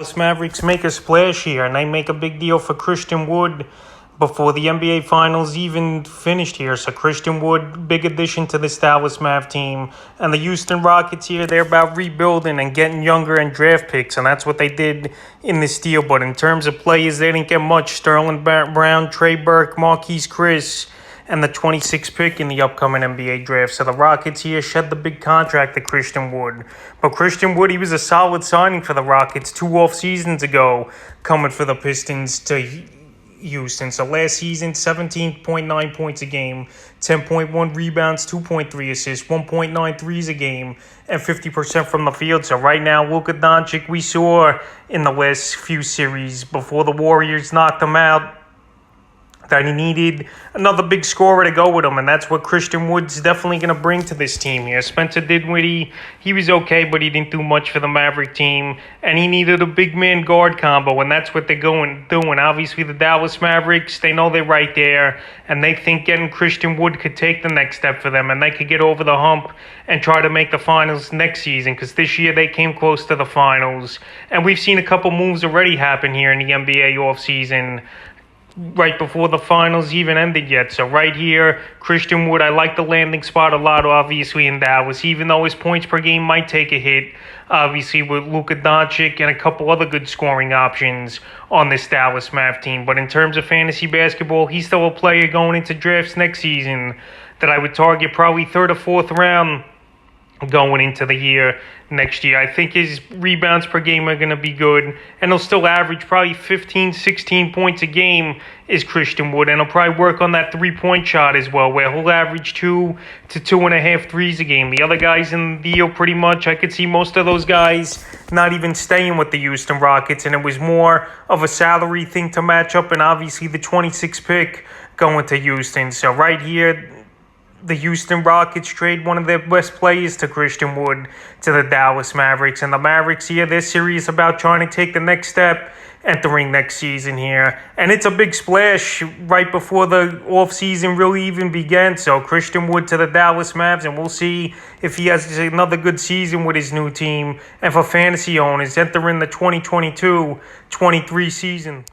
Dallas Mavericks make a splash here, and they make a big deal for Christian Wood before the NBA Finals even finished here. So Christian Wood, big addition to this Dallas Mav team. And the Houston Rockets here, they're about rebuilding and getting younger and draft picks, and that's what they did in this deal. But in terms of players, they didn't get much. Sterling Brown, Trey Burke, Marquise Chris, and the 26th pick in the upcoming NBA draft. So the Rockets here shed the big contract to Christian Wood. But Christian Wood, he was a solid signing for the Rockets 2 off seasons ago, coming for the Pistons to Houston. So last season, 17.9 points a game, 10.1 rebounds, 2.3 assists, 1.9 threes a game, and 50% from the field. So right now, Luka Doncic, we saw in the last few series before the Warriors knocked him out, that he needed another big scorer to go with him, and that's what Christian Wood's definitely going to bring to this team here. Spencer Dinwiddie, he was okay, but he didn't do much for the Maverick team, and he needed a big man guard combo, and that's what they're doing. Obviously, the Dallas Mavericks, they know they're right there, and they think getting Christian Wood could take the next step for them, and they could get over the hump and try to make the finals next season, because this year they came close to the finals, and we've seen a couple moves already happen here in the NBA offseason, right before the finals even ended yet. So right here, Christian Wood, I like the landing spot a lot, obviously, in Dallas, even though his points per game might take a hit, obviously, with Luka Doncic and a couple other good scoring options on this Dallas Mav team. But in terms of fantasy basketball, he's still a player going into drafts next season that I would target probably 3rd or 4th round going into the year next year. I think his rebounds per game are going to be good, and he'll still average probably 15, 16 points a game is Christian Wood, and he'll probably work on that three-point shot as well, where he'll average 2 to 2.5 threes a game. The other guys in the deal, pretty much, I could see most of those guys not even staying with the Houston Rockets, and it was more of a salary thing to match up, and obviously the 26th pick going to Houston. So right here, the Houston Rockets trade one of their best players to Christian Wood to the Dallas Mavericks. And the Mavericks here, they're serious about trying to take the next step entering next season here. And it's a big splash right before the offseason really even began. So Christian Wood to the Dallas Mavs, and we'll see if he has another good season with his new team. And for fantasy owners, entering the 2022-23 season.